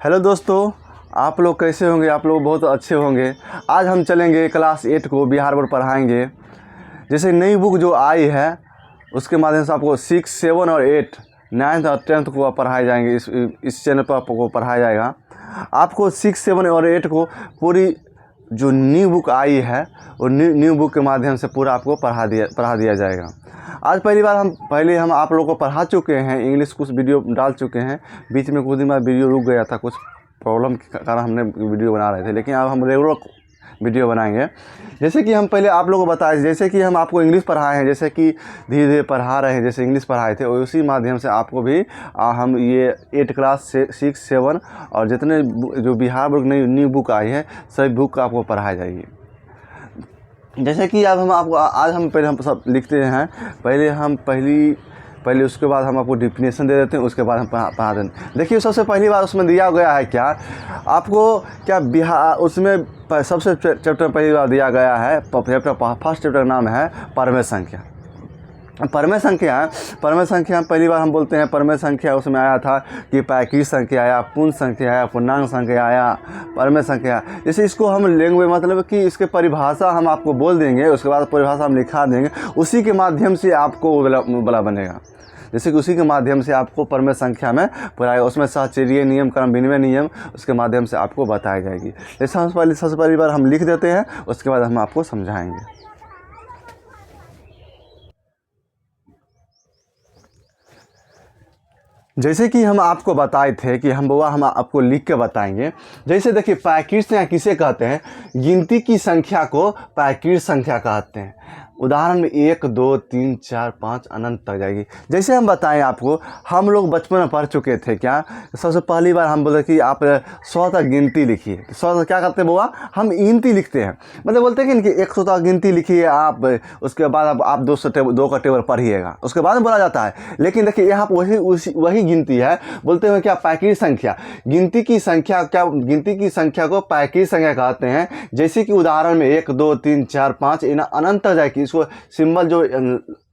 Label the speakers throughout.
Speaker 1: Hello दोस्तों, आप लोग कैसे होंगे? आप लोग बहुत अच्छे होंगे। आज हम चलेंगे क्लास 8 को बिहार बोर्ड पढ़ाएंगे। जैसे नई बुक जो आई है उसके माध्यम से आपको 6, 7 और 8, 9th और 10th को पढ़ाए जाएंगे। इस चैनल पर आपको पढ़ाया जाएगा। आपको 6, 7 और 8 को पूरी जो न्यू बुक आई है वो न्यू बुक के माध्यम से पूरा आपको पढ़ा दिया जाएगा। आज पहले हम आप लोगों को पढ़ा चुके हैं, इंग्लिश कुछ वीडियो डाल चुके हैं। बीच में कुछ दिन बाद वीडियो रुक गया था, कुछ प्रॉब्लम के कारण हमने वीडियो बना रहे थे, लेकिन अब हम रेगुलर वीडियो बनाएंगे। जैसे कि हम पहले आप लोगों को बताए, जैसे कि हम आपको इंग्लिश पढ़ाए हैं, जैसे कि धीरे धीरे पढ़ा रहे हैं, जैसे इंग्लिश पढ़ाए थे उसी माध्यम से आपको भी हम ये 8 क्लास 6, 7 और जितने जो बिहार बोर्ड नई न्यू बुक आई है सभी बुक आपको पढ़ाई जाएगी। जैसे कि अब हम सब लिखते हैं। पहले उसके बाद हम आपको डिफिनेशन दे देते हैं, उसके बाद हम पढ़ा देते हैं। देखिए, सबसे पहली बार उसमें दिया गया है क्या आपको, क्या बिहार उसमें सबसे चैप्टर पहली बार दिया गया है। फर्स्ट चैप्टर का नाम है परमेय संख्या। परमेय संख्या पहली बार हम बोलते हैं परमेय संख्या। उसमें आया था कि प्राकृत संख्या आया, पूर्ण संख्या आया, पूर्णांक संख्या आया, परमेय संख्या। जैसे इसको हम लेंगे, मतलब कि इसके परिभाषा हम आपको बोल देंगे, उसके बाद परिभाषा हम लिखा देंगे, उसी के माध्यम से आपको बला बनेगा। जैसे कि उसी के माध्यम से आपको परमेय संख्या में पढ़ाएगा। उसमें सहचर्य नियम, क्रम विनिमय नियम उसके माध्यम से आपको बताई जाएगी। जैसे सबसे पहली बार हम लिख देते हैं, उसके बाद हम आपको समझाएंगे। जैसे कि हम आपको बताए थे कि हम आपको लिख के बताएंगे। जैसे देखिए, प्राकृत संख्या किसे कहते हैं? गिनती की संख्या को प्राकृत संख्या कहते हैं। उदाहरण में 1, 2, 3, 4, 5 अनंत तक जाएगी। जैसे हम बताएं आपको, हम लोग बचपन में पढ़ चुके थे क्या। सबसे पहली बार हम बोले कि आप 100 तक गिनती लिखिए। 100 तक क्या करते हैं बुआ? हम गिनती लिखते हैं, मतलब बोलते हैं कि 100 तक गिनती लिखिए आप, उसके बाद आप 2 का टेबल पढ़िएगा, उसके बाद में बोला जाता है। लेकिन देखिए, यहाँ पर वही गिनती है। बोलते हैं क्या? प्राकृत संख्या। गिनती की संख्या को प्राकृत संख्या कहते हैं। जैसे कि उदाहरण में 1, 2, 3, 4, 5 अनंत तक जाएगी। इसको सिंबल जो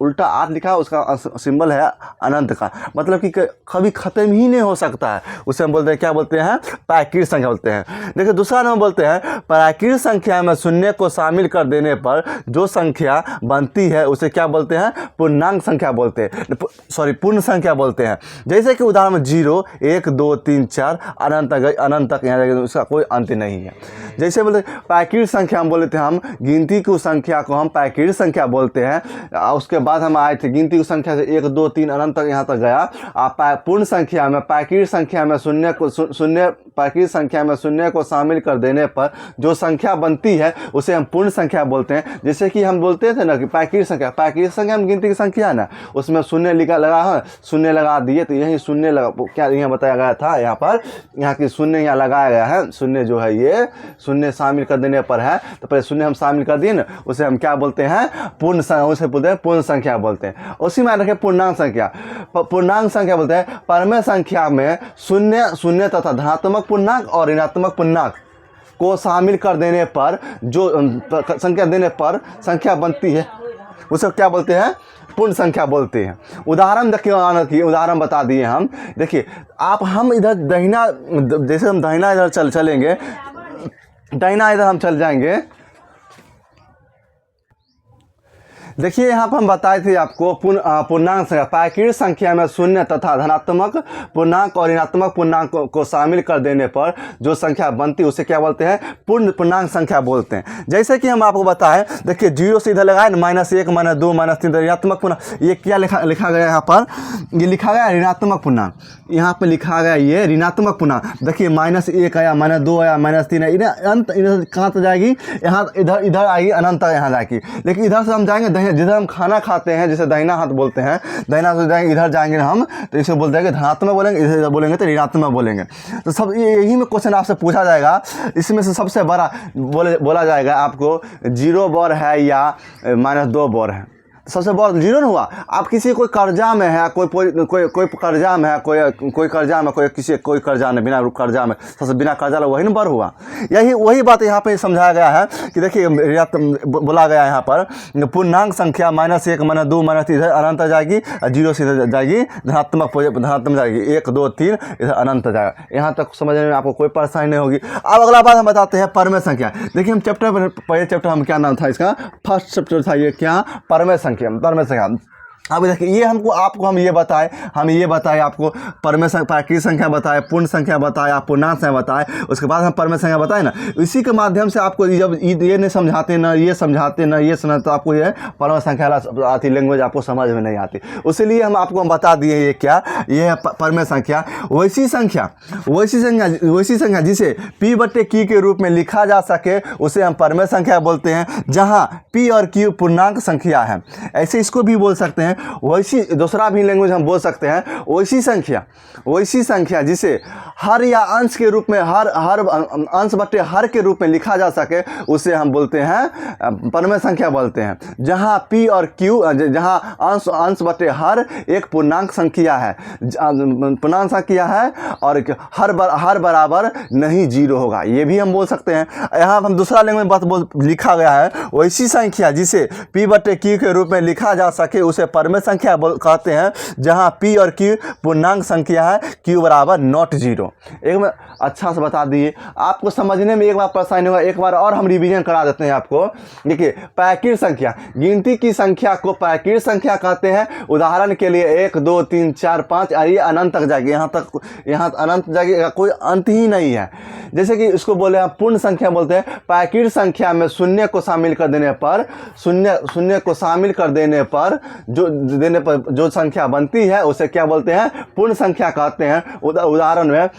Speaker 1: उल्टा 8 लिखा है उसका सिंबल है अनंत का, मतलब कि कभी खत्म ही नहीं हो सकता है। उसे हम बोलते हैं, क्या बोलते हैं? प्राकृत संख्या बोलते हैं। देखिए, दूसरा नाम बोलते हैं प्राकृत संख्या में शून्य को शामिल कर देने पर जो संख्या बनती है उसे क्या बोलते हैं? पूर्णांक संख्या बोलते हैं, पूर्ण संख्या बोलते हैं। जैसे कि उदाहरण में 0, 1, 2, 3, 4 अनंत तक यहाँ जाएगा, उसका कोई अंत नहीं है। जैसे बोलते प्राकृत संख्या हम बोले थे, हम गिनती की संख्या को हम प्राकृत संख्या बोलते हैं। उसके बाद हम आए थे गिनती की संख्या से 1, 2, 3 अनंत तक यहाँ तक गया। पूर्ण संख्या में प्राकृत संख्या में शून्य को शामिल कर देने पर जो संख्या बनती है उसे हम पूर्ण संख्या बोलते हैं। जैसे कि हम बोलते थे ना कि प्राकृत संख्या में गिनती की संख्या है ना, उसमें शून्य लगा है, शून्य लगा दिए तो यही शून्य क्या यहाँ बताया गया था, यहाँ की शून्य यहाँ लगाया गया है। शून्य जो है ये शून्य शामिल कर देने पर है, तो पहले शून्य हम शामिल कर दिए ना, उसे हम क्या बोलते हैं? उसे बोलते हैं पूर्ण संख्या बोलते हैं। उसी में रखे पूर्णांक संख्या बोलते हैं। परमेय संख्या में शून्य तथा धनात्मक पूर्णांक और ऋणात्मक पूर्णांक को शामिल कर देने पर जो संख्या बनती है उसे क्या बोलते हैं? पूर्ण संख्या बोलते हैं। उदाहरण देखिए, उदाहरण बता दिए हम। देखिए, हम इधर दाहिना, जैसे हम दाहिना इधर चलेंगे, दाहिना इधर हम चल जाएंगे। देखिए, यहाँ पर हम बताए थे आपको पूर्णांक संख्या, प्राकृत संख्या में शून्य तथा धनात्मक पूर्णांक और ऋणात्मक पूर्णांक को शामिल कर देने पर जो संख्या बनती है उसे क्या बोलते हैं? पूर्ण पूर्णांक संख्या बोलते हैं। जैसे कि हम आपको बताएं, देखिए 0 से इधर लगाए ना, -1, -2, -3 ऋणात्मक पूर्णांक। ये क्या लिखा गया यहाँ पर? ये लिखा गया ऋणात्मक पूर्णांक। यहाँ पर लिखा गया ये ऋणात्मक पूर्णांक। देखिए, -1 आया, -2 आया, -3 आया, अनंत इधर कहाँ तक जाएगी? यहाँ इधर आएगी, अनंत तक यहाँ जाएगी। लेकिन इधर से हम जाएंगे, जिधर हम खाना खाते हैं, जैसे दाहिना हाथ बोलते हैं, दाहिना से जाएंगे, इधर जाएंगे हम तो इसे बोलते हैं कि धनात्मक बोलेंगे, इधर बोलेंगे तो ऋणात्मक बोलेंगे। तो सब यही में क्वेश्चन आपसे पूछा जाएगा। इसमें से सबसे बड़ा बोला जाएगा आपको 0 बर है या -2 बर है। सबसे बड़ा जीरो ना हुआ। आप किसी कोई कर्जा में है, कोई कर्जा में है, कोई कर्जा में, कोई कर्जा में, बिना कर्जा में, सबसे बिना कर्जा ला वही ना बर हुआ। वही बात यहाँ पे समझाया गया है कि देखिए बोला गया है यहाँ पर पूर्णांक संख्या -1 -2 -3 इधर अनंत आ जाएगी, 0 से इधर जाएगी, धनात्मक जाएगी, 1 2 3 इधर अनंत जाएगा। यहाँ तक समझने में आपको कोई परेशानी नहीं होगी। अब अगला बात हम बताते हैं परमेय संख्या। देखिए हम पहले चैप्टर हम क्या नाम था इसका, फर्स्ट चैप्टर था ये क्या, परमेय संख्या। अब देखिए ये आपको हम ये बताए आपको परमेय प्राकृतिक संख्या बताए, पूर्ण संख्या बताए, आप पूर्णांक संख्या बताए, उसके बाद हम परमेय संख्या बताए ना। इसी के माध्यम से आपको जब ये नहीं समझाते ना ये समझाते ना ये समझाते, तो आपको ये परमेय संख्या आती लैंग्वेज आपको समझ में नहीं आती। उसीलिए हम बता दिए ये क्या, ये है परमेय संख्या। वैसी संख्या जिसे p/q के रूप में लिखा जा सके उसे हम परमेय संख्या बोलते हैं, जहाँ p और q पूर्णांक संख्या है। ऐसे इसको भी बोल सकते हैं। वैसी दूसरा भी लैंग्वेज हम बोल सकते हैं, वैसी संख्या जिसे हर या अंश के रूप में, हर अंश बटे हर के रूप में लिखा जा सके उसे हम बोलते हैं परमेय संख्या बोलते हैं। जहां p और q, जहां अंश बटे हर एक पूर्णांक संख्या है और हर बराबर नहीं 0 होगा, ये भी हम बोल सकते हैं। यहाँ हम दूसरा लैंग्वेज बात लिखा गया है, वैसी संख्या जिसे p/q के रूप में लिखा जा सके उसे परमेय संख्या कहते हैं, जहां p और q पूर्णांक संख्या है, q बराबर नॉट 0। एक में अच्छा से बता दिए, आपको समझने में एक बार परेशानी होगा, एक बार और हम रिवीजन करा देते हैं आपको। देखिए प्राकृतिक संख्या, गिनती की संख्या को प्राकृतिक संख्या कहते हैं। उदाहरण के लिए 1 2 3 4 5 और ये अनंत तक जाएगी, यहाँ अनंत जाएगी, कोई अंत ही नहीं है। जैसे कि इसको बोले हम पूर्ण संख्या बोलते हैं। प्राकृतिक संख्या में शून्य को शामिल कर देने पर जो संख्या बनती है उसे क्या बोलते हैं, पूर्ण संख्या कहते हैं। उदाहरण में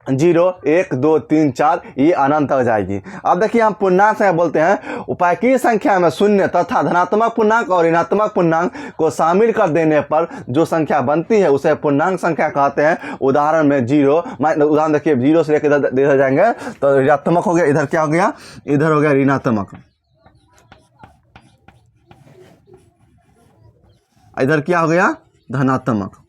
Speaker 1: 0 1 2 3 4 ये अनंत तक जाएगी। अब देखिए हम पूर्णांक संख्या बोलते हैं, प्राकृतिक संख्या में शून्य तथा धनात्मक पूर्णांक और ऋणात्मक पूर्णांक को शामिल कर देने पर जो संख्या बनती है उसे पूर्णांक संख्या कहते हैं। उदाहरण में 0, उदाहरण देखिए 0 से लेकर इधर जाएंगे तो ऋणात्मक हो गया, इधर क्या हो गया, इधर हो गया ऋणात्मक, इधर क्या हो गया, धनात्मक है।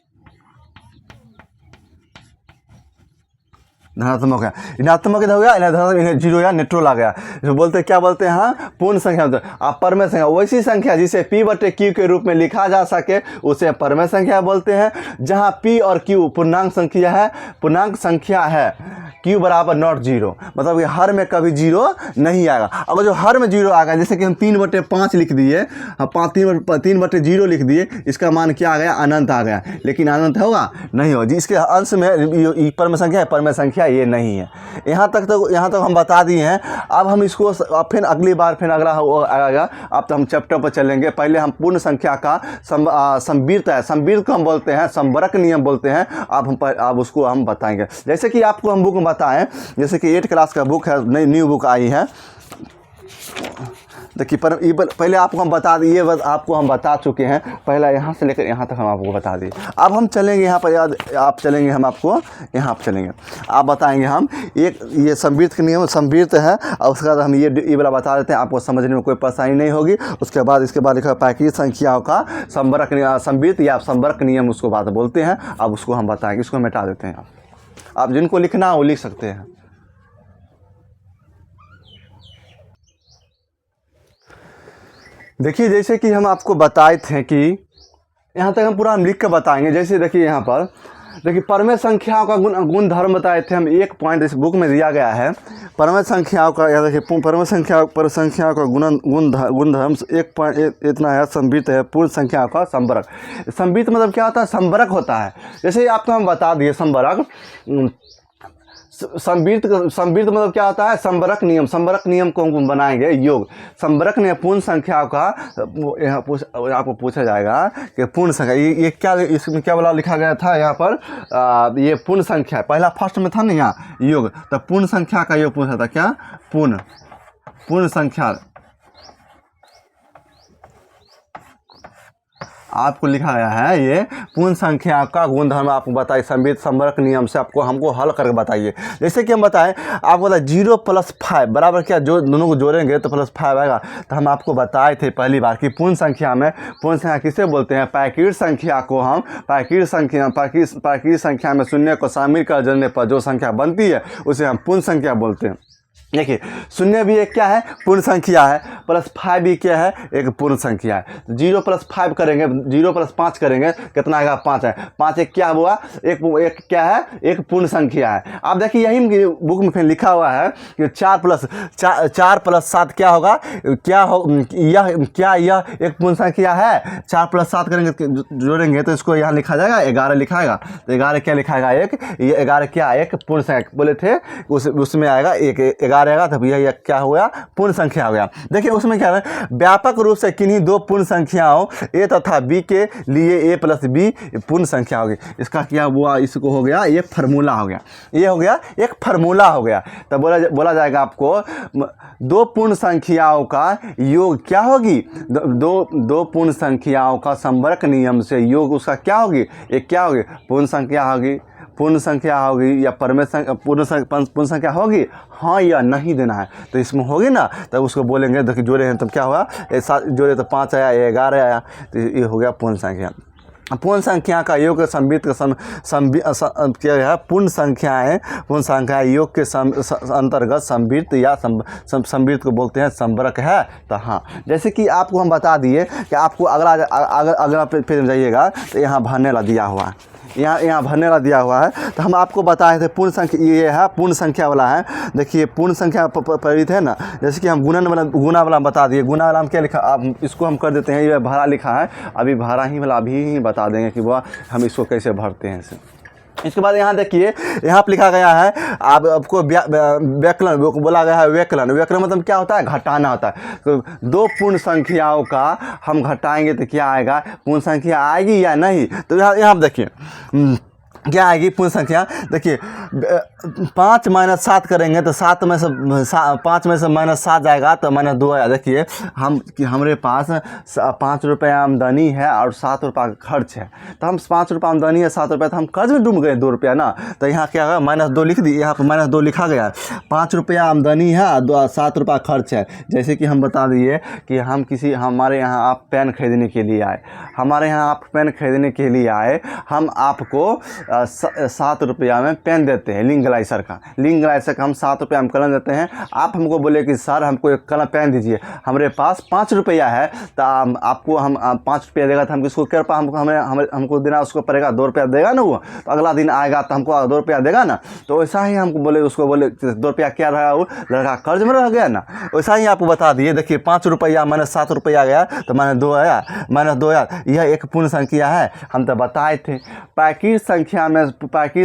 Speaker 1: ऋणात्मक इधर हो गया, इधर 0 या न्यूट्रल आ गया। जो बोलते क्या बोलते हैं, हाँ पूर्ण संख्या। आप परमेय संख्या, वैसी संख्या जिसे p/q के रूप में लिखा जा सके उसे परमेय संख्या बोलते हैं, जहां p और q पूर्णांक संख्या है, q बराबर नॉट 0, मतलब कि हर में कभी 0 नहीं आएगा। अगर जो हर में 0 आ गया, जैसे कि हम 3/5 लिख दिए, 3/0 लिख दिए, इसका मान क्या आ गया, अनंत आ गया। लेकिन अनंत होगा नहीं होगा, इसके अंश में परमेय संख्या है, परमेय संख्या ये नहीं है। यहाँ तक हम बता दिए हैं। अब हम इसको फिर अगली बार फिर अगला आएगा, अब तो हम चैप्टर पर चलेंगे। पहले हम पूर्ण संख्या का संवृत्त है, संवृत्त को हम बोलते हैं, संवरक नियम बोलते हैं। अब उसको हम बताएंगे। जैसे कि आपको हम बुक में बताएं, जैसे कि 8 क्लास का बुक है, नई न्यू बुक आई है। देखिए पहले आपको हम बता दिए, आपको हम बता चुके हैं, पहला यहाँ से लेकर यहाँ तक हम आपको बता दिए। अब हम चलेंगे यहाँ पर, आप चलेंगे, हम आपको यहाँ पर चलेंगे, आप बताएंगे हम एक ये संवृत्त का नियम, संवृत्त है, और उसके बाद हम ये वाला बता देते हैं, आपको समझने में कोई परेशानी नहीं होगी। इसके बाद लिखा प्राकृतिक संख्याओं का संवृत्त या संवरक नियम उसको बात बोलते हैं। अब उसको हम बताएंगे, इसको मिटा देते हैं। आप जिनको लिखना वो लिख सकते हैं। देखिए जैसे कि हम आपको बताए थे कि यहाँ तक हम पूरा लिख कर बताएंगे। जैसे देखिए यहाँ पर देखिए परमेय संख्याओं का गुण धर्म बताए थे हम। एक पॉइंट इस बुक में दिया गया है, परमेय संख्याओं का, या देखिए परमेय संख्याओं का गुण धर्म। एक पॉइंट इतना है, संवृत्त है, पूर्ण संख्याओं का संवरक। संवृत्त मतलब क्या होता है, संवरक होता है। जैसे आपको हम बता दिए संवरक, संवृत्त मतलब क्या होता है, संवरक नियम को हम बनाएंगे। योग संवरक नियम पूर्ण संख्या का, यहाँ आपको पूछा जाएगा कि पूर्ण संख्या ये क्या, इसमें क्या वाला लिखा गया था यहाँ पर, ये पूर्ण संख्या पहला फर्स्ट में था ना यहाँ योग, तो पूर्ण संख्या का योग पूछा था, क्या पूर्ण संख्या। आपको लिखा गया है ये पूर्ण संख्या का गुणधर्म आपको बताइए संवित संवर्क नियम से आपको हमको हल करके बताइए। जैसे कि हम बताएं आपको बताए 0 + 5 बराबर क्या, जो दोनों को जोड़ेंगे तो +5 आएगा। तो हम आपको बताए थे पहली बार कि पूर्ण संख्या में, पूर्ण संख्या किसे बोलते हैं, पैकीर्ण संख्या को हम पैकीर्ण संख्या में शून्य को शामिल कर देने पर जो संख्या बनती है उसे हम पूर्ण संख्या बोलते हैं। देखिए शून्य भी एक क्या है, पूर्ण संख्या है, +5 भी क्या है, एक पूर्ण संख्या है। 0 + 5 करेंगे, 0 + 5 करेंगे कितना आएगा, 5 है। 5 एक क्या हुआ, एक क्या है, एक पूर्ण संख्या है। आप देखिए यही बुक में फिर लिखा हुआ है कि 4 + 7 क्या होगा, यह एक पूर्ण संख्या है। 4 + 7 करेंगे जोड़ेंगे तो इसको यहाँ लिखा जाएगा 11 लिखाएगा। तो 11 क्या लिखाएगा, एक, ये 11 क्या, एक पूर्ण संख्या बोले थे, उसमें आएगा एक 11 आएगा, तब यह क्या हो गया, पूर्ण संख्या हो गया। देखिए उसमें क्या है, व्यापक रूप से किन्हीं दो पूर्ण संख्याओं a तथा b के लिए a + b पूर्ण संख्या होगी। इसका क्या हुआ, इसको हो गया एक फार्मूला हो गया, ये हो गया एक फार्मूला हो गया। तब बोला जाएगा आपको दो पूर्ण संख्याओं का योग क्या होगी, दो पूर्ण संख्याओं का संवर्क नियम से योग उसका क्या होगी, एक क्या होगी, पूर्ण संख्या होगी, पूर्ण संख्या होगी या पूर्ण संख्या होगी, हाँ या नहीं देना है। तो इसमें होगी ना, तब उसको बोलेंगे, देखिए जोड़े हैं तब क्या हुआ, जोड़े तो 5 आया, 11 आया, तो ये हो गया पूर्ण संख्या। पूर्ण संख्या का योग संवित क्या है, पूर्ण संख्या योग के अंतर्गत संवित या संवित को बोलते हैं संवर्क है। तो हाँ, जैसे कि आपको हम बता दिए कि आपको अगला पेज में जाइएगा तो यहाँ भरने ला दिया हुआ है, यहाँ भरने वाला दिया हुआ है। तो हम आपको बताए थे पूर्ण संख्या, ये है पूर्ण संख्या वाला है। देखिए पूर्ण संख्या परित है ना, जैसे कि हम गुना वाला बता दिए। गुना वाला हम क्या लिखा, आप इसको हम कर देते हैं, ये भाड़ा लिखा है, अभी भाड़ा ही वाला अभी ही बता देंगे कि वह हम इसको कैसे भरते हैं इसे। इसके बाद यहाँ देखिए, यहाँ पर लिखा गया है आपको व्यकलन बोला गया है। व्यकलन मतलब क्या होता है, घटाना होता है। तो दो पूर्ण संख्याओं का हम घटाएंगे तो क्या आएगा, पूर्ण संख्या आएगी या नहीं। तो यहाँ देखिए क्या आएगी पूर्ण संख्या। देखिए 5 - 7 करेंगे तो 5 में से -7 जाएगा तो -2 आया। देखिए हमारे पास 5 रुपये आमदनी है और 7 रुपये खर्च है, तो हम 5 रुपये आमदनी है, 7 रुपये, तो हम कर्ज में डूब गए 2 रुपया ना। तो यहाँ क्या है, -2 लिख दी, यहाँ पर -2 लिखा गया। 5 रुपया आमदनी है, 7 रुपया खर्च है। जैसे कि हम बता दिए कि हमारे यहाँ आप पेन खरीदने के लिए आए, हम आपको 7 रुपया में पेन देते हैं, लिंक ग्लाइसर का हम 7 रुपया में कलम देते हैं। आप हमको बोले कि सर हमको एक कलम पेन दीजिए, हमारे पास 5 रुपया है, तो आपको हम 5 रुपया देगा तो हम किसको कर पा, हमको देना उसको पड़ेगा, 2 रुपया देगा ना वो, तो अगला दिन आएगा तो हमको 2 रुपया देगा ना। तो वैसा ही हमको बोले, उसको बोले 2 रुपया क्या रहा, वो लड़का कर्ज में रह गया ना। वैसा ही आपको बता दिए। देखिए 5 रुपया -7 रुपया गया तो -2 आया, यह एक पूर्ण संख्या है। हम तो बताए थे पैकीर्ण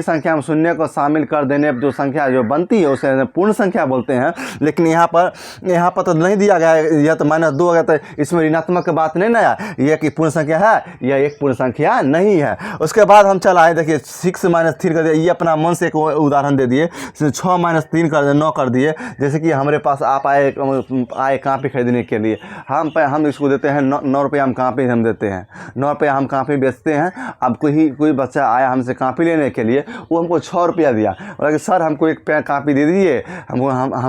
Speaker 1: संख्या में शून्य को शामिल कर देने पर जो संख्या जो बनती है उसे पूर्ण संख्या बोलते हैं। लेकिन यहाँ पर तो नहीं दिया गया है, यह तो -2 हो गया, तो इसमें ऋणात्मक की बात नहीं ना आया, यह कि पूर्ण संख्या है, यह एक पूर्ण संख्या नहीं है। उसके बाद हम चला है, देखिए 6 - 3 कर दिया, ये अपना मन से एक उदाहरण दे दिए। 6 - 3 कर 9 कर दिए। जैसे कि हमारे पास आप आए कापी खरीदने के लिए, हम इसको देते हैं 9 रुपया हम कापी हम देते हैं, 9 रुपया हम कापी बेचते हैं। अब कोई बच्चा आया हमसे कापी लेने के लिए, वो हमको 6 रुपया दिया, बोला कि सर हमको एक कापी दे दीजिए, हम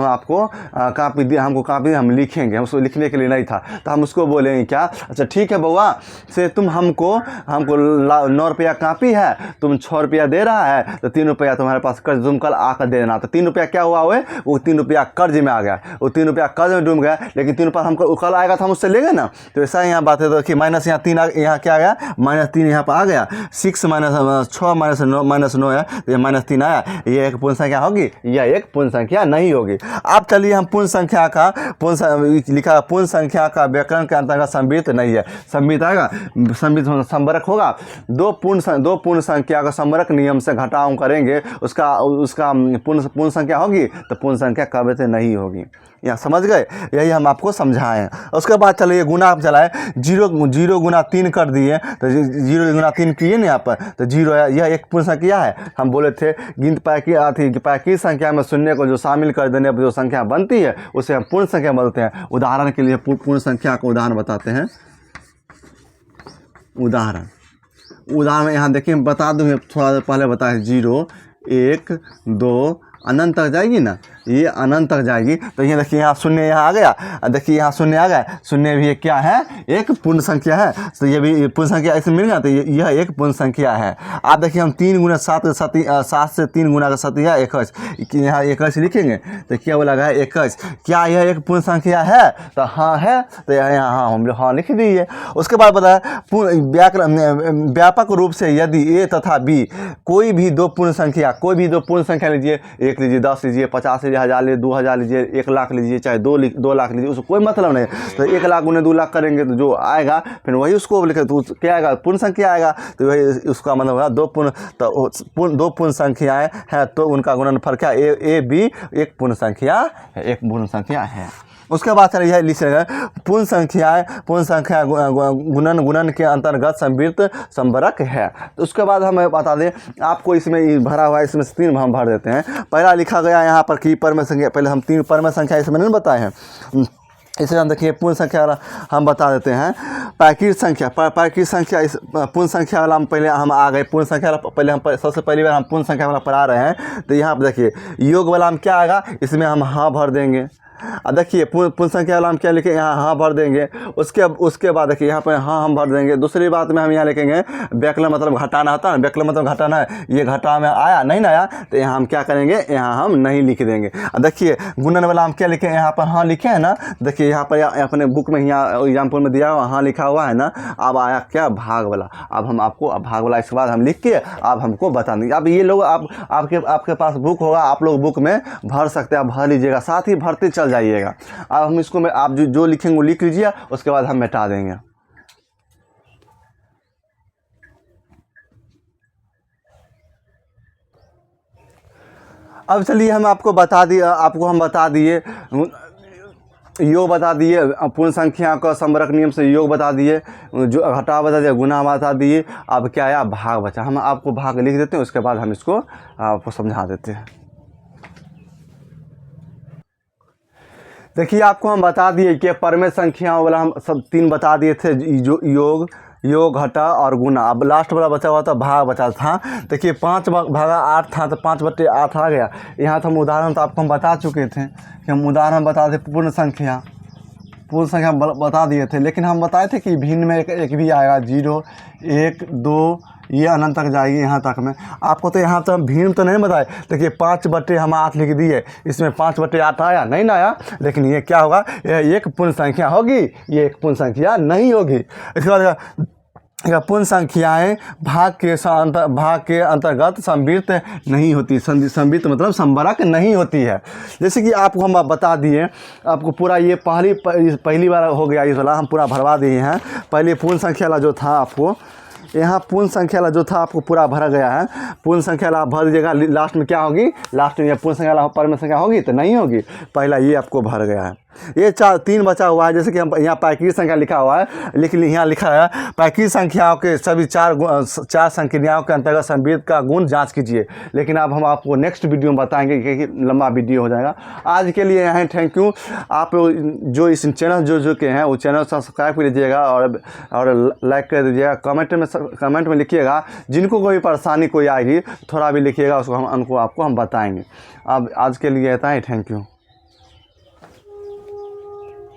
Speaker 1: आपको कापी दिए, हमको कापी हम लिखेंगे, उसको लिखने के लिए नहीं था। तो हम उसको बोलेंगे क्या, अच्छा ठीक है बउआ से तुम हमको 9 रुपया कापी है, तुम 6 रुपया दे रहा है, तो 3 रुपया तुम्हारे पास कर्ज, तुम कल आकर दे देना। तो 3 रुपया क्या हुआ, वो 3 रुपया कर्ज में आ गया, वो 3 रुपया कर्ज में डूब गया। लेकिन 3 रुपया हमको कल आएगा तो हम उससे लेंगे ना। तो ऐसा यहाँ बात है। तो कि माइनस यहाँ 3 यहाँ क्या आ गया, -3 यहाँ पर आ गया। 6 - 6 -9 है, तो ये -3 आया। ये एक पूर्ण संख्या होगी, यह एक पूर्ण संख्या नहीं होगी। अब चलिए हम पूर्ण संख्या का पूर्ण संख्या का व्याकरण के अंतर्गत संवित नहीं है, संवित आएगा, संवित संवर्क होगा। दो पूर्ण संख्या का संवर्क नियम से घटाव करेंगे, उसका पूर्ण संख्या होगी, तो पूर्ण संख्या कभी से नहीं होगी। यहाँ समझ गए, यही हम आपको समझाएं। उसके बाद चलिए गुना आप चलाए, 0 × 3 कर दिए, तो 0 × 3 किए ना यहाँ पर, तो 0 है, यह एक पूर्ण संख्या है। हम बोले थे पैकीर्ण संख्या में शून्य को जो शामिल कर देने पर जो संख्या बनती है उसे हम पूर्ण संख्या बोलते हैं। उदाहरण के लिए पूर्ण संख्या को उदाहरण बताते हैं। उदाहरण यहाँ देखिए, बता दूँ, थोड़ा देर पहले बताया 0 1 2 अनंत तक जाएगी ना, ये अनंत तक जाएगी। तो ये देखिए यहाँ शून्य यहाँ आ गया, देखिए यहाँ शून्य आ गया। शून्य भी एक क्या है, एक पूर्ण संख्या है। तो ये भी पूर्ण संख्या ऐसे मिल गया, तो यह एक पूर्ण संख्या है। आप देखिए हम 3 गुना 7 7 से 3 गुना का 7 या 21, यहाँ 21 लिखेंगे तो क्या बोला गया 21। क्या यह एक पूर्ण संख्या है? तो हाँ है, तो यहाँ हाँ हम हाँ लिख दीजिए। उसके बाद बताया व्यापक रूप से यदि ए तथा बी कोई भी दो पूर्ण संख्या लीजिए, 1 लीजिए, 10 लीजिए, 50 लीजिए, 1000 लीजिए, 2000 लीजिए, 1 लाख लीजिए, चाहे 2 लाख लीजिए, उसको कोई मतलब नहीं। तो 1 लाख गुने 2 लाख करेंगे तो जो आएगा फिर वही उसको लिखे, तो क्या आएगा, पूर्ण संख्या आएगा। तो वही उसका मतलब होगा दो पूर्ण संख्याएं हैं तो उनका गुणनफल क्या, ए बी एक पूर्ण संख्या है। उसके बाद चलिए यह लिखेगा पूर्ण संख्या गुणन के अंतर्गत संवृत्त संवरक है। तो उसके बाद हम बता दें आपको, इसमें भरा हुआ है, इसमें से 3 हम भर देते हैं। पहला लिखा गया यहाँ पर कि परम संख्या, पहले हम 3 परम संख्या इसमें नहीं बताए हैं, इसे हम देखिए पूर्ण संख्या वाला हम बता देते हैं। पैकीट संख्या इस पूर्ण संख्या वाला हम पहले हम आ गए, पूर्ण संख्या वाला पहले हम सबसे पहली बार हम पूर्ण संख्या वाला पढ़ा रहे हैं। तो यहाँ पर देखिए योग वाला हम क्या आएगा, इसमें हम हाँ भर देंगे। देखिए पूर्ण संख्या वाला हम क्या लिखेंगे, यहाँ हाँ भर देंगे। उसके बाद देखिए यहाँ पर हाँ हम भर देंगे। दूसरी बात में हम यहाँ लिखेंगे व्यक्ल मतलब घटाना होता है, व्यक्ल मतलब घटाना है, ये घटा में आया नहीं ना आया, तो यहाँ हम क्या करेंगे, यहाँ हम नहीं लिख देंगे। देखिए गुणन वाला हम क्या लिखे, यहाँ पर हाँ लिखे हैं ना, देखिए यहाँ पर अपने बुक में यहाँ एग्जाम्पल में दिया हुआ हाँ लिखा हुआ है ना। अब आया क्या, भाग वाला। अब हम आपको भाग वाला इसके बाद हम लिख के आप हमको बता देंगे। अब ये लोग आपके पास बुक होगा, आप लोग बुक में भर सकते हैं, आप भर लीजिएगा, साथ ही भरते चल जाइएगा। अब हम इसको में आप जो लिखेंगे वो लिख लीजिए, उसके बाद हम मिटा देंगे। अब चलिए हम आपको बता दिए योग बता दिए, पूर्ण संख्या का संवरक नियम से योग बता दिए, जो घटा बता दिया, गुना बता दिए। अब क्या आया, भाग बचा। हम आपको भाग लिख देते हैं, उसके बाद हम इसको आपको समझा देते हैं। देखिए आपको हम बता दिए कि परमेय संख्याओं वाला हम सब 3 बता दिए थे, जो योग घटा और गुना। अब लास्ट वाला बचा हुआ था भाग बचा था। देखिए 5 भागा 8 था, तो 5/8 आ गया। यहाँ तो हम उदाहरण तो आपको हम बता चुके थे कि हम उदाहरण बता थे पूर्ण संख्या बता दिए थे। लेकिन हम बताए थे कि भिन्न में एक भी आएगा, 0 1 2 ये अनंत तक जाएगी, यहाँ तक में। आपको तो यहाँ तो भिन्न तो नहीं बताए। देखिए 5/8 लिख दिए, इसमें 5/8 आया नहीं ना आया, लेकिन ये क्या होगा, यह एक पूर्ण संख्या होगी, ये एक पूर्ण संख्या नहीं होगी। इसके बाद पूर्ण संख्याएं भाग के अंतर्गत संवृत्त नहीं होती। संवृत्त मतलब संवरक नहीं होती है। जैसे कि आपको हम बता दिए, आपको पूरा ये पहली बार हो गया इस वाला, हम पूरा भरवा दिए हैं। पहले पूर्ण संख्या वाला जो था, आपको यहाँ पूर्ण संख्या वाला जो था आपको पूरा भरा गया है। पूर्ण संख्या वाला भर दीजिएगा, लास्ट में क्या होगी, लास्ट में ये पूर्ण संख्या वाला परम संख्या होगी तो नहीं होगी। पहला ये आपको भर गया है। ये 3 बचा हुआ है। जैसे कि हम यहाँ पैकीट संख्या लिखा हुआ है, यहाँ लिखा है पैकीट संख्याओं के सभी 4 संख्याओं के अंतर्गत संवृत्त का गुण जांच कीजिए। लेकिन अब हम आपको नेक्स्ट वीडियो में बताएंगे, क्योंकि लंबा वीडियो हो जाएगा। आज के लिए यहाँ थैंक यू। आप जो इस चैनल जो के हैं वो चैनल सब्सक्राइब कर लीजिएगा और लाइक कर दीजिएगा। कमेंट में लिखिएगा, जिनको कोई परेशानी कोई आएगी थोड़ा भी लिखिएगा, उसको आपको हम बताएंगे। अब आज के लिए इतना ही, थैंक यू।